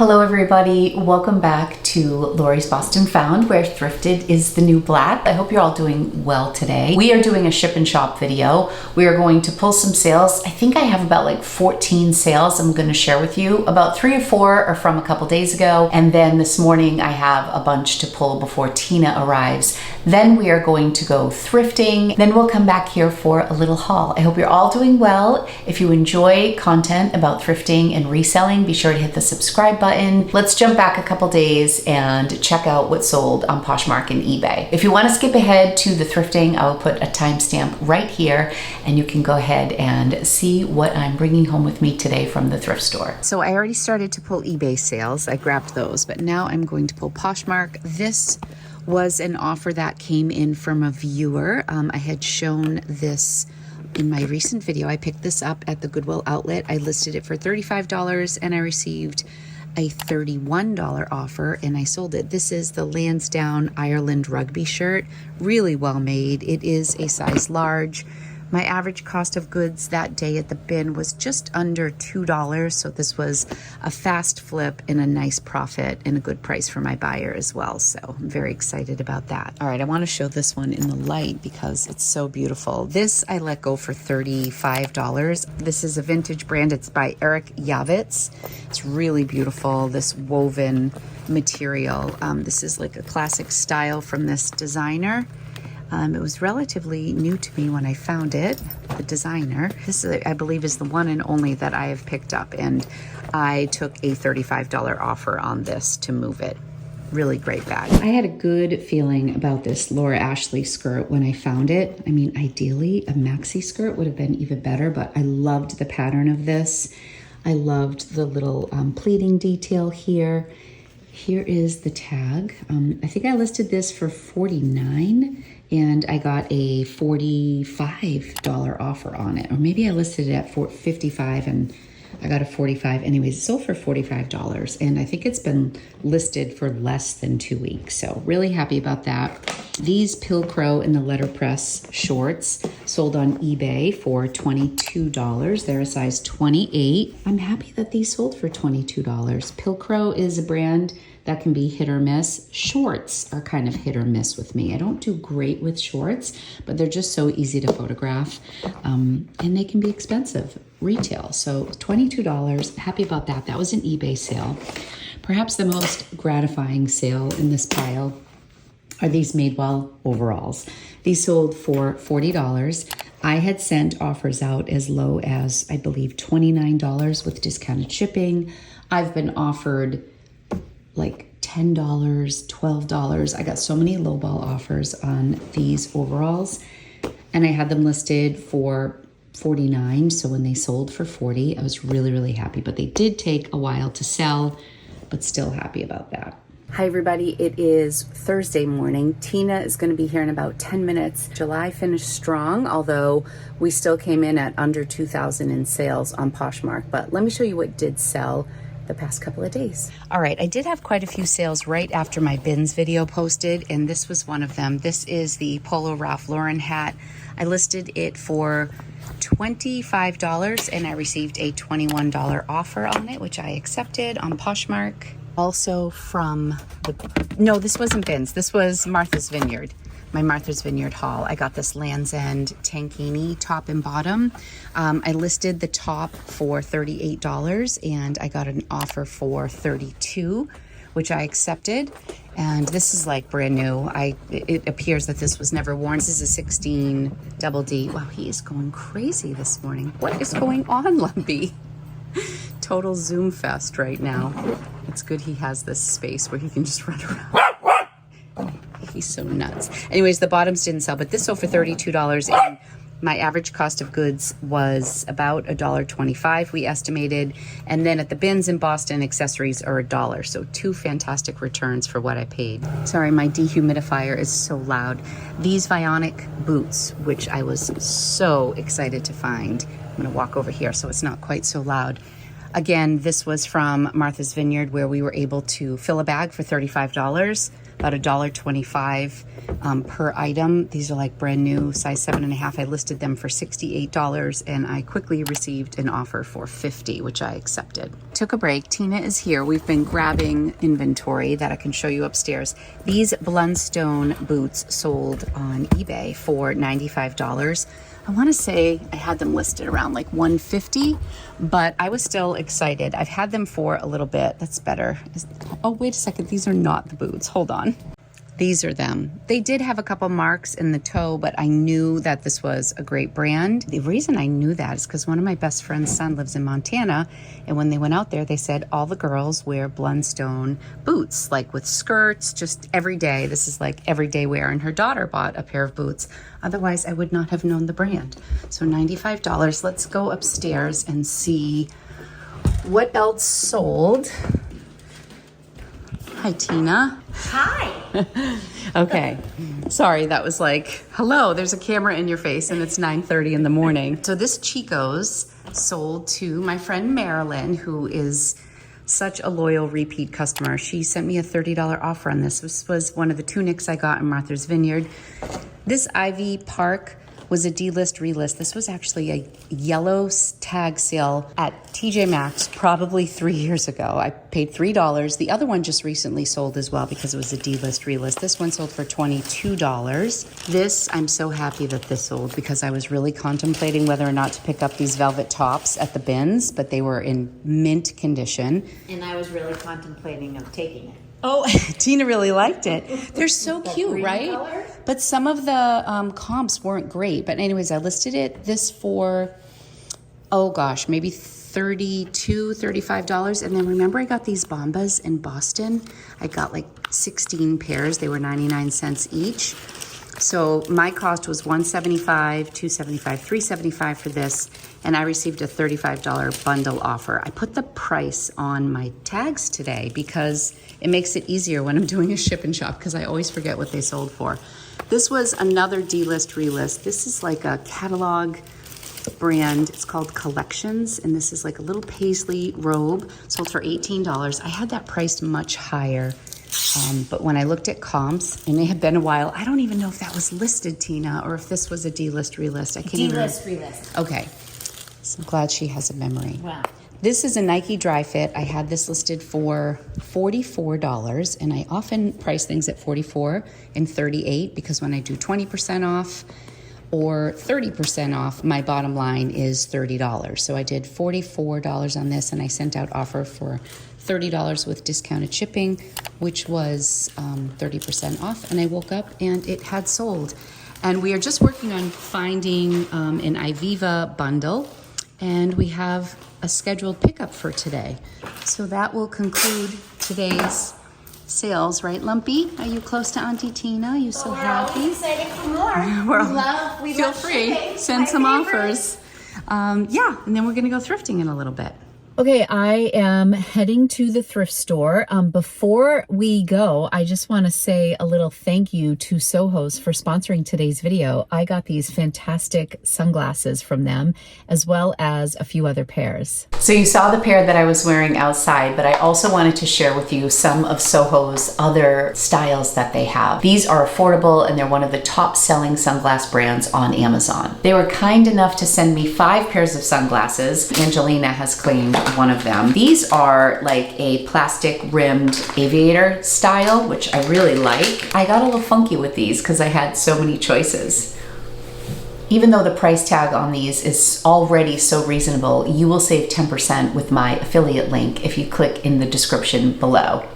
Hello everybody, welcome back to Lori's Boston Found, where thrifted is the new black. I hope you're all doing well today. We are doing a ship and shop video. We are going to pull some sales. I think I have about like 14 sales I'm going to share with you. About 3 or 4 are from a couple days ago, and then this morning I have a bunch to pull before Tina arrives. Then we are going to go thrifting. Then we'll come back here for a little haul. I hope you're all doing well. If you enjoy content about thrifting and reselling, be sure to hit the subscribe button. Let's jump back a couple days and check out what sold on Poshmark and eBay. If you want to skip ahead to the thrifting, I will put a timestamp right here and you can go ahead and see what I'm bringing home with me today from the thrift store. So I already started to pull eBay sales. I grabbed those, but now I'm going to pull Poshmark. This was an offer that came in from a viewer. I had shown this in my recent video. I picked this up at the Goodwill outlet. I listed it for $35 and I received a $31 offer and I sold it. This is the Lansdowne Ireland rugby shirt. Really well made. It is a size large. My average cost of goods that day at the bin was just under $2. So this was a fast flip and a nice profit and a good price for my buyer as well. So I'm very excited about that. All right, I want to show this one in the light because it's so beautiful. This I let go for $35. This is a vintage brand. It's by Eric Yavitz. It's really beautiful, this woven material. This is like a classic style from this designer. It was relatively new to me when I found it, the designer. This, I believe, is the one and only that I have picked up, and I took a $35 offer on this to move it. Really great bag. I had a good feeling about this Laura Ashley skirt when I found it. I mean, ideally, a maxi skirt would have been even better, but I loved the pattern of this. I loved the little pleating detail here. Here is the tag. I think I listed this for $49 and I got a $45 offer on it. Or maybe I listed it at $55 and I got a $45. Anyways, it sold for $45 and I think it's been listed for less than 2 weeks. So really happy about that. These Pilcrow in the letterpress shorts sold on eBay for $22. They're a size 28. I'm happy that these sold for $22. Pilcrow is a brand that can be hit or miss. Shorts are kind of hit or miss with me. I don't do great with shorts, but they're just so easy to photograph and they can be expensive retail. So $22, happy about that. That was an eBay sale. Perhaps the most gratifying sale in this pile are these Madewell overalls. These sold for $40. I had sent offers out as low as, I believe, $29 with discounted shipping. I've been offered like $10, $12. I got so many lowball offers on these overalls and I had them listed for $49. So when they sold for $40, I was really, really happy, but they did take a while to sell, but still happy about that. Hi everybody, it is Thursday morning. Tina is going to be here in about 10 minutes. July finished strong, although we still came in at under 2,000 in sales on Poshmark, but let me show you what did sell the past couple of days. All right, I did have quite a few sales right after my bins video posted, and this was one of them. This is the Polo Ralph Lauren hat. I listed it for $25 and I received a $21 offer on it, which I accepted on Poshmark. Also from no, this wasn't bins. This was Martha's Vineyard. My Martha's Vineyard haul. I got this Land's End tankini top and bottom. I listed the top for $38 and I got an offer for $32, which I accepted. And this is like brand new. It appears that this was never worn. This is a 16 double D. Wow, he is going crazy this morning. What is going on, Lumpy? Total Zoom fest right now. It's good he has this space where he can just run around. He's so nuts. Anyways, the bottoms didn't sell, but this sold for $32 and my average cost of goods was about $1.25 we estimated. And then at the bins in Boston, accessories are $1. So 2 fantastic returns for what I paid. Sorry, my dehumidifier is so loud. These Vionic boots, which I was so excited to find. I'm gonna walk over here so it's not quite so loud. Again, this was from Martha's Vineyard, where we were able to fill a bag for $35, about $1.25 per item. These are like brand new, size 7.5. I listed them for $68, and I quickly received an offer for $50, which I accepted. Took a break. Tina is here. We've been grabbing inventory that I can show you upstairs. These Blundstone boots sold on eBay for $95. I want to say I had them listed around like $150, but I was still excited. I've had them for a little bit. That's better. Oh, wait a second. These are not the boots. Hold on. These are them. They did have a couple marks in the toe, but I knew that this was a great brand. The reason I knew that is because one of my best friend's son lives in Montana, and when they went out there, they said all the girls wear Blundstone boots, like with skirts, just every day. This is like everyday wear, and her daughter bought a pair of boots. Otherwise, I would not have known the brand. So $95. Let's go upstairs and see what else sold. Hi, Tina. Hi. Okay. Sorry, that was like, hello, there's a camera in your face and it's 9:30 in the morning. So this Chico's sold to my friend Marilyn, who is such a loyal repeat customer. She sent me a $30 offer on this. This was one of the tunics I got in Martha's Vineyard. This Ivy Park was a D-list relist. This was actually a yellow tag sale at TJ Maxx probably 3 years ago. I paid $3. The other one just recently sold as well because it was a D-list relist. This one sold for $22. This, I'm so happy that this sold because I was really contemplating whether or not to pick up these velvet tops at the bins, but they were in mint condition. And I was really contemplating of taking it. Oh, Tina really liked it. They're so cute, right? Color? But some of the comps weren't great. But anyways, I listed this for, oh gosh, maybe $32, $35. And then remember I got these Bombas in Boston? I got like 16 pairs. They were 99 cents each. So my cost was $175, $275, $375 for this, and I received a $35 bundle offer. I put the price on my tags today because it makes it easier when I'm doing a ship and shop because I always forget what they sold for. This was another D-list relist. This is like a catalog brand. It's called Collections, and this is like a little paisley robe, sold for $18. I had that priced much higher. But when I looked at comps, and it had been a while, I don't even know if that was listed, Tina, or if this was a D-list relist. I can't D-list relist. Okay. So I'm glad she has a memory. Wow. This is a Nike Dry Fit. I had this listed for $44, and I often price things at $44 and $38 because when I do 20% off or 30% off, my bottom line is $30. So I did $44 on this, and I sent out offer for $30 with discounted shipping, which was 30% off, and I woke up and it had sold. And we are just working on finding an Ivivva bundle, and we have a scheduled pickup for today. So that will conclude today's sales, right, Lumpy? Are you close to Auntie Tina? Are you so happy? We're excited for more. We Feel love free, shipping. send some offers. Yeah, and then we're gonna go thrifting in a little bit. Okay, I am heading to the thrift store. Before we go, I just want to say a little thank you to Soho's for sponsoring today's video. I got these fantastic sunglasses from them, as well as a few other pairs. So you saw the pair that I was wearing outside, but I also wanted to share with you some of Soho's other styles that they have. These are affordable, and they're one of the top selling sunglass brands on Amazon. They were kind enough to send me 5 pairs of sunglasses. Angelina has claimed one of them. These are like a plastic rimmed aviator style, which I really like. I got a little funky with these because I had so many choices. Even though the price tag on these is already so reasonable, you will save 10% with my affiliate link if you click in the description below.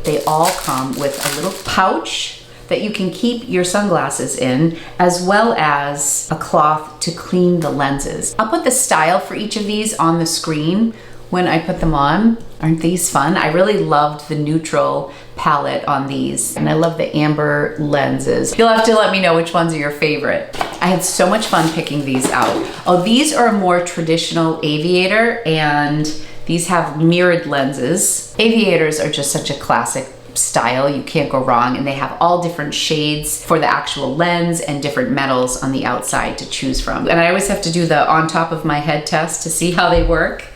They all come with a little pouch that you can keep your sunglasses in, as well as a cloth to clean the lenses. I'll put the style for each of these on the screen when I put them on. Aren't these fun? I really loved the neutral palette on these, and I love the amber lenses. You'll have to let me know which ones are your favorite. I had so much fun picking these out. Oh, these are a more traditional aviator, and these have mirrored lenses. Aviators are just such a classic style, you can't go wrong, and they have all different shades for the actual lens and different metals on the outside to choose from. And I always have to do the on top of my head test to see how they work.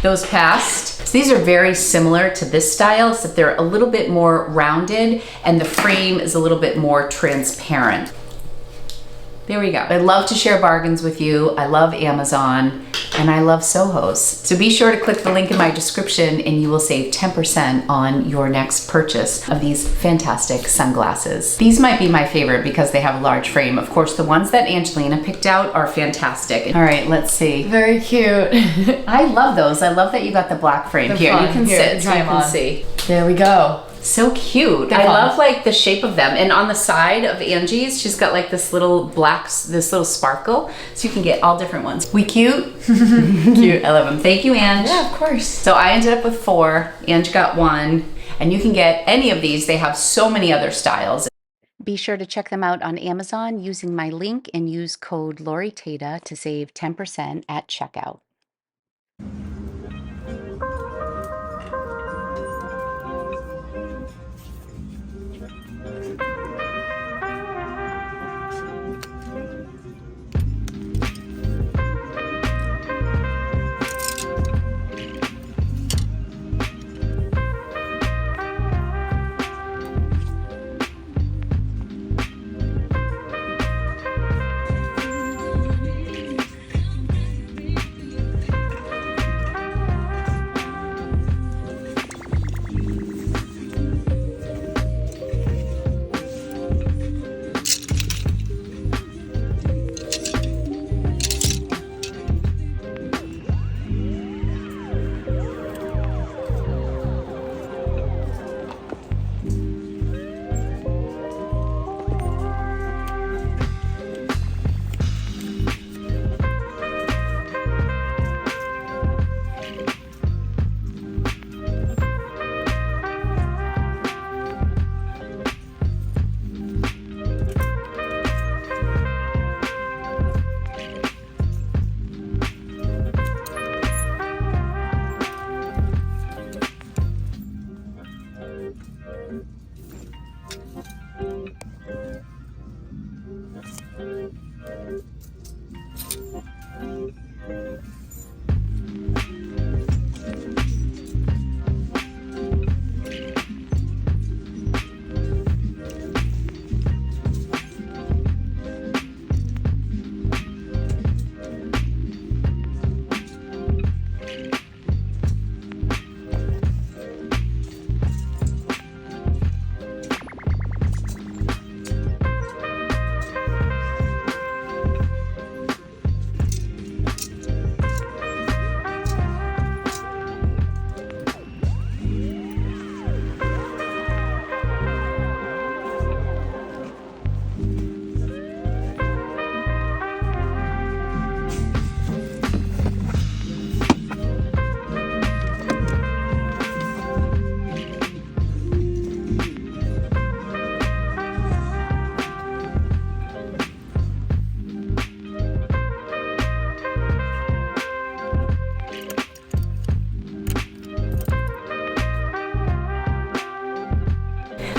those passed. So these are very similar to this style, except they're a little bit more rounded and the frame is a little bit more transparent. There we go. I love to share bargains with you. I love Amazon and I love Soho's. So be sure to click the link in my description and you will save 10% on your next purchase of these fantastic sunglasses. These might be my favorite because they have a large frame. Of course, the ones that Angelina picked out are fantastic. All right, let's see. Very cute. I love those. I love that you got the black frame. Here, you can sit so you can see. There we go. So cute. I love like the shape of them. And on the side of Angie's, she's got like this little this little sparkle. So you can get all different ones. We cute? Cute. I love them. Thank you, Ange. Yeah, of course. So I ended up with 4. Ange got 1. And you can get any of these. They have so many other styles. Be sure to check them out on Amazon using my link and use code LORITATA to save 10% at checkout.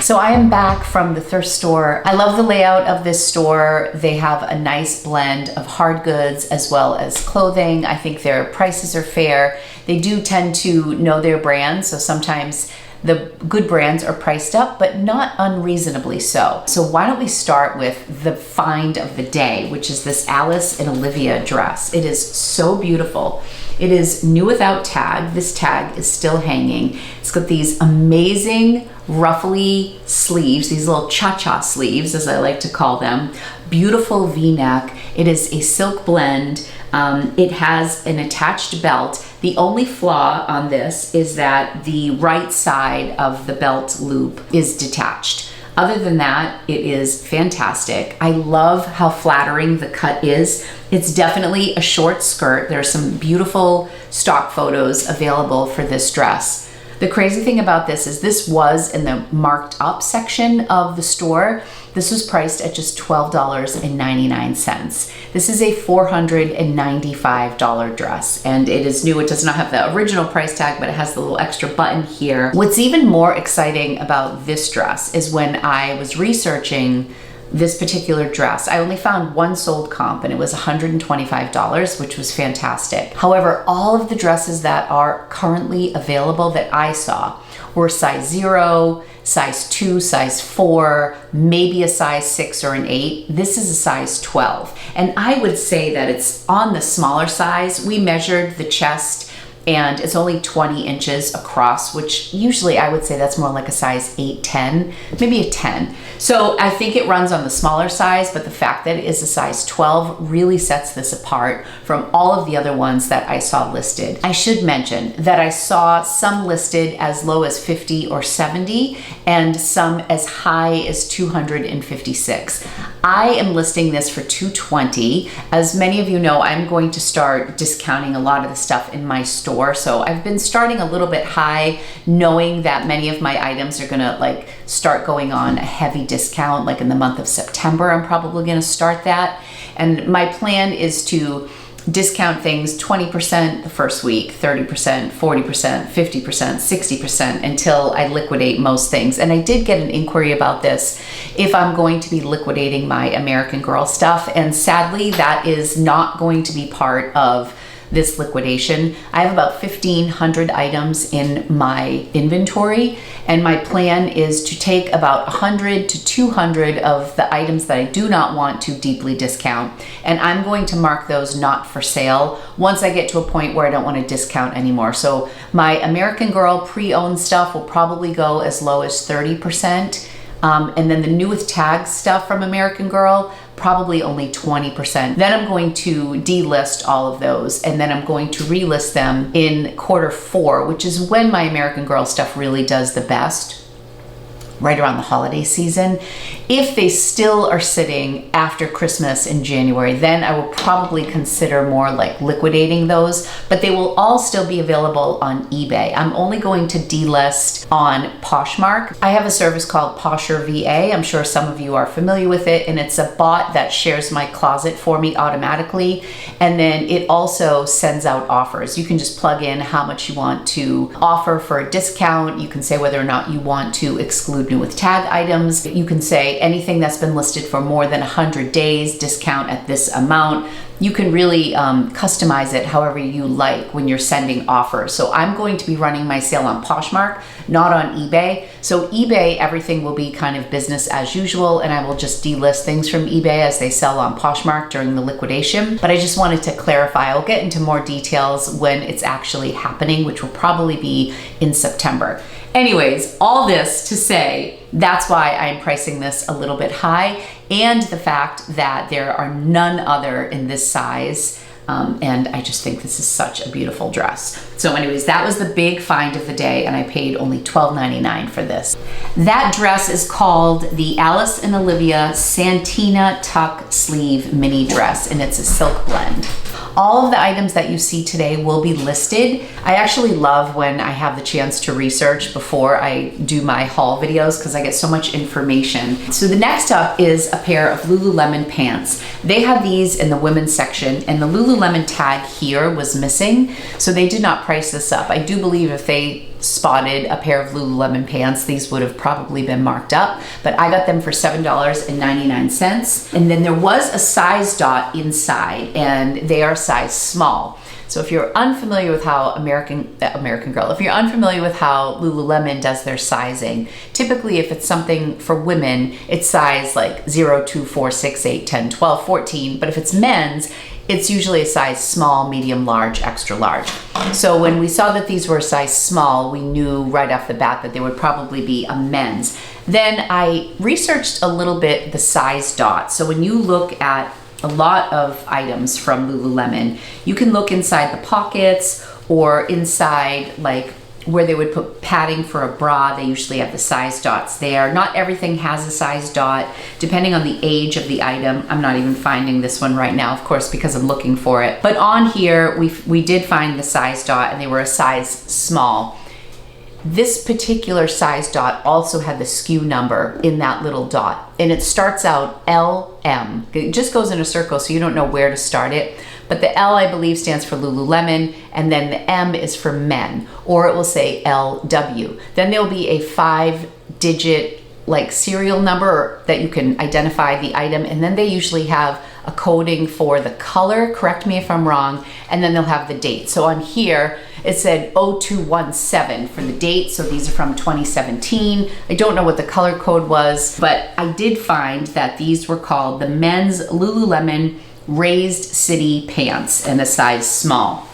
So I am back from the thrift store. I love the layout of this store. They have a nice blend of hard goods as well as clothing. I think their prices are fair. They do tend to know their brand, so sometimes the good brands are priced up, but not unreasonably so. So why don't we start with the find of the day, which is this Alice and Olivia dress. It is so beautiful. It is new without tag. This tag is still hanging. It's got these amazing ruffly sleeves, these little cha-cha sleeves, as I like to call them. Beautiful V-neck. It is a silk blend. It has an attached belt. The only flaw on this is that the right side of the belt loop is detached. Other than that, it is fantastic. I love how flattering the cut is. It's definitely a short skirt. There are some beautiful stock photos available for this dress. The crazy thing about this is this was in the marked up section of the store. This was priced at just $12.99. This is a $495 dress and it is new. It does not have the original price tag, but it has the little extra button here. What's even more exciting about this dress is when I was researching this particular dress. I only found one sold comp and it was $125, which was fantastic. However, all of the dresses that are currently available that I saw were size 0, size 2, size 4, maybe a size 6 or an 8. This is a size 12. And I would say that it's on the smaller size. We measured the chest and it's only 20 inches across, which usually I would say that's more like a size 8, 10, maybe a 10. So I think it runs on the smaller size, but the fact that it is a size 12 really sets this apart from all of the other ones that I saw listed. I should mention that I saw some listed as low as 50 or 70 and some as high as 256. I am listing this for 220. As many of you know, I'm going to start discounting a lot of the stuff in my store. So I've been starting a little bit high, knowing that many of my items are gonna like start going on a heavy discount, like in the month of September, I'm probably gonna start that. And my plan is to discount things 20% the first week, 30%, 40%, 50%, 60% until I liquidate most things. And I did get an inquiry about this if I'm going to be liquidating my American Girl stuff. And sadly, that is not going to be part of this liquidation. I have about 1,500 items in my inventory, and my plan is to take about 100 to 200 of the items that I do not want to deeply discount, and I'm going to mark those not for sale once I get to a point where I don't want to discount anymore. So my American Girl pre-owned stuff will probably go as low as 30%. And then the new with tags stuff from American Girl, probably only 20%. Then I'm going to delist all of those, and then I'm going to relist them in Q4, which is when my American Girl stuff really does the best, right around the holiday season. If they still are sitting after Christmas in January, then I will probably consider more like liquidating those, but they will all still be available on eBay. I'm only going to delist on Poshmark. I have a service called Posher VA. I'm sure some of you are familiar with it, and it's a bot that shares my closet for me automatically. And then it also sends out offers. You can just plug in how much you want to offer for a discount. You can say whether or not you want to exclude new with tag items. You can say anything that's been listed for more than 100 days, discount at this amount. You can really customize it however you like when you're sending offers. So I'm going to be running my sale on Poshmark, not on eBay. So eBay, everything will be kind of business as usual, and I will just delist things from eBay as they sell on Poshmark during the liquidation. But I just wanted to clarify. I'll get into more details when it's actually happening, which will probably be in September. Anyways, all this to say, that's why I'm pricing this a little bit high, and the fact that there are none other in this size. And I just think this is such a beautiful dress. So anyways, that was the big find of the day, and I paid only $12.99 for this. That dress is called the Alice and Olivia Santina Tuck Sleeve Mini Dress, and it's a silk blend. All of the items that you see today will be listed. I actually love when I have the chance to research before I do my haul videos because I get so much information. So the next up is a pair of Lululemon pants. They have these in the women's section, and the Lululemon tag here was missing, so they did not price this up. I do believe if they spotted a pair of Lululemon pants, these would have probably been marked up, but I got them for $7.99. And then there was a size dot inside, and they are size small. So if you're unfamiliar with how American Girl, if you're unfamiliar with how Lululemon does their sizing, typically if it's something for women, it's size like 0, 2, 4, 6, 8, 10, 12, 14. But if it's men's, it's usually a size small, medium, large, extra large. So when we saw that these were a size small, we knew right off the bat that they would probably be a men's. Then I researched a little bit the size dot. So when you look at a lot of items from Lululemon, you can look inside the pockets or inside like where they would put padding for a bra. They usually have the size dots there. Not everything has a size dot, depending on the age of the item. I'm not even finding this one right now, of course, because I'm looking for it. But on here, we did find the size dot, and they were a size small. This particular size dot also had the SKU number in that little dot, and it starts out LM. It just goes in a circle, so you don't know where to start it. But the L, I believe, stands for Lululemon, and then the M is for men, or it will say LW. Then there'll be a 5-digit like serial number that you can identify the item, and then they usually have a coding for the color, correct me if I'm wrong, and then they'll have the date. So on here, it said 0217 for the date, so these are from 2017. I don't know what the color code was, but I did find that these were called the men's Lululemon Raised City Pants in a size small.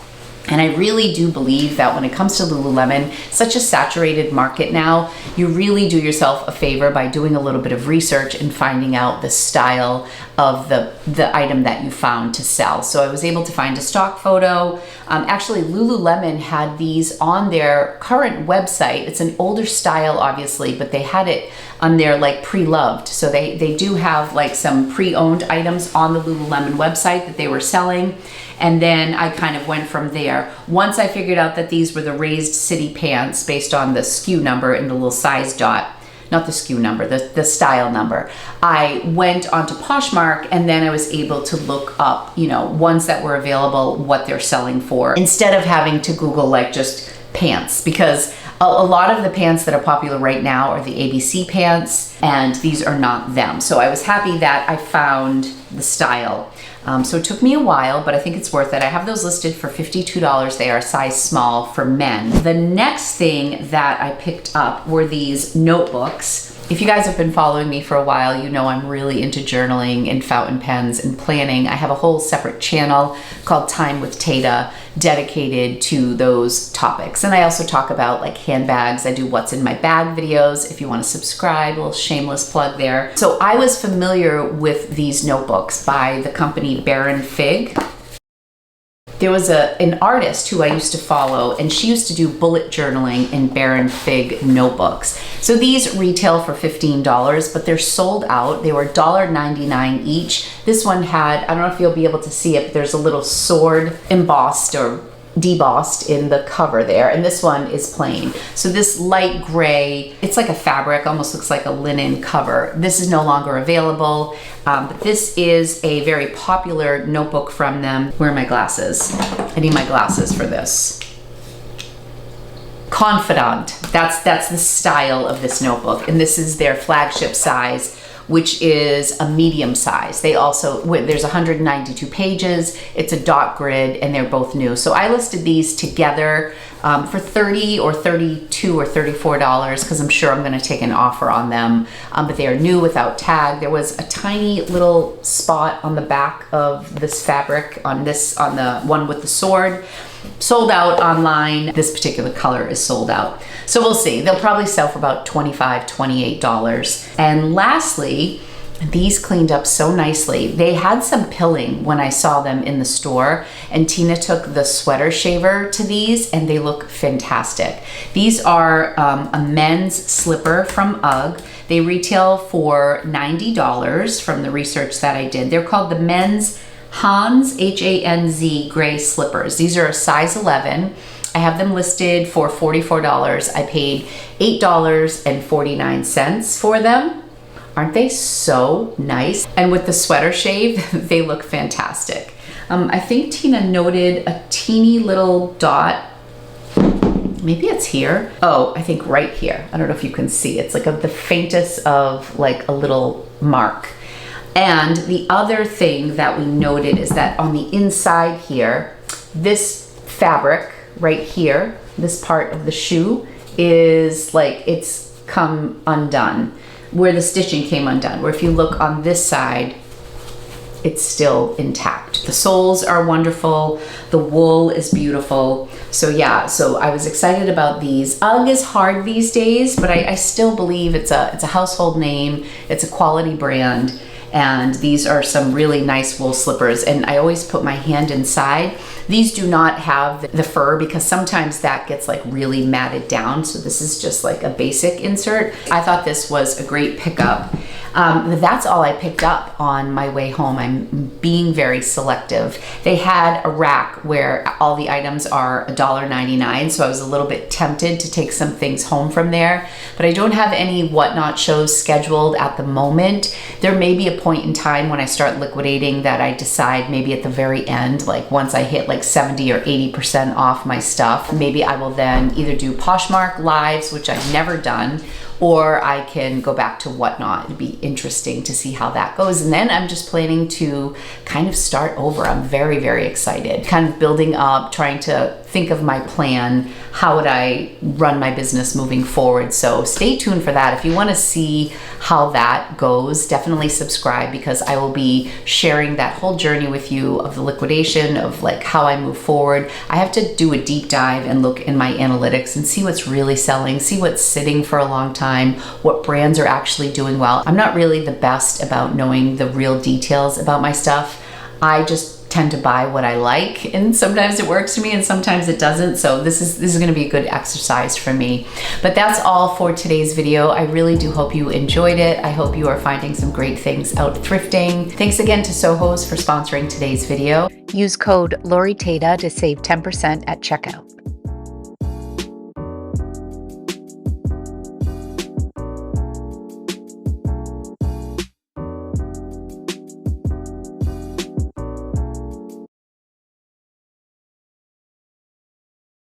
And I really do believe that when it comes to Lululemon, such a saturated market now, you really do yourself a favor by doing a little bit of research and finding out the style of the item that you found to sell. So I was able to find a stock photo. Actually, Lululemon had these on their current website. It's an older style, obviously, but they had it on their like pre-loved. So they do have like some pre-owned items on the Lululemon website that they were selling. And then I kind of went from there. Once I figured out that these were the Raised City Pants based on the SKU number and the little size dot, not the SKU number, the style number, I went onto Poshmark, and then I was able to look up, you know, ones that were available, what they're selling for, instead of having to Google like just pants, because a lot of the pants that are popular right now are the ABC pants, and these are not them. So I was happy that I found the style. So it took me a while, but I think it's worth it. I have those listed for $52. They are size small for men. The next thing that I picked up were these notebooks. If you guys have been following me for a while, you know I'm really into journaling and fountain pens and planning. I have a whole separate channel called Time with Tata dedicated to those topics. And I also talk about like handbags. I do what's in my bag videos. If you want to subscribe, a little shameless plug there. So I was familiar with these notebooks by the company Baron Fig. There was an artist who I used to follow, and she used to do bullet journaling in Baron Fig notebooks. So these retail for $15, but they're sold out. They were $1.99 each. This one had, I don't know if you'll be able to see it, but there's a little sword embossed or debossed in the cover there, and this one is plain. So this light gray, it's like a fabric, almost looks like a linen cover. This is no longer available, but this is a very popular notebook from them. Where are my glasses? I need my glasses for this. Confidant, that's the style of this notebook, and this is their flagship size, which is a medium size. They also, there's 192 pages, it's a dot grid, and they're both new. So I listed these together for $30 or $32 or $34, because I'm sure I'm gonna take an offer on them, but they are new without tag. There was a tiny little spot on the back of this fabric on the one with the sword. Sold out online. This particular color is sold out. So we'll see. They'll probably sell for about $25, $28. And lastly, these cleaned up so nicely. They had some pilling when I saw them in the store, and Tina took the sweater shaver to these, and they look fantastic. These are a men's slipper from UGG. They retail for $90 from the research that I did. They're called the men's Hans, H-A-N-Z, gray slippers. These are a size 11. I have them listed for $44. I paid $8.49 for them. Aren't they so nice? And with the sweater shave, they look fantastic. I think Tina noted a teeny little dot. Maybe it's here. Oh, I think right here. I don't know if you can see. It's like the faintest of like a little mark. And the other thing that we noted is that on the inside here, this fabric right here, this part of the shoe is like it's come undone, where the stitching came undone, where if you look on this side, it's still intact. The soles are wonderful. The wool is beautiful. So yeah, so I was excited about these. UGG is hard these days, but I still believe it's a household name. It's a quality brand. And these are some really nice wool slippers, and I always put my hand inside. These do not have the fur because sometimes that gets like really matted down, so this is just like a basic insert. I thought this was a great pickup. That's all I picked up on my way home. I'm being very selective. They had a rack where all the items are $1.99, so I was a little bit tempted to take some things home from there, but I don't have any whatnot shows scheduled at the moment. There may be a point in time when I start liquidating that I decide maybe at the very end, like once I hit like 70 or 80% off my stuff, maybe I will then either do Poshmark lives, which I've never done, or I can go back to whatnot. It'd be interesting to see how that goes. And then I'm just planning to kind of start over. I'm very, very excited. Kind of building up, trying to think of my plan. How would I run my business moving forward? So stay tuned for that. If you want to see how that goes, definitely subscribe, because I will be sharing that whole journey with you of the liquidation, of like how I move forward. I have to do a deep dive and look in my analytics and see what's really selling, see what's sitting for a long time, what brands are actually doing well. I'm not really the best about knowing the real details about my stuff. I just tend to buy what I like, and sometimes it works for me and sometimes it doesn't. So this is going to be a good exercise for me. But that's all for today's video. I really do hope you enjoyed it. I hope you are finding some great things out thrifting. Thanks again to Soho's for sponsoring today's video. Use code LoriTata to save 10% at checkout.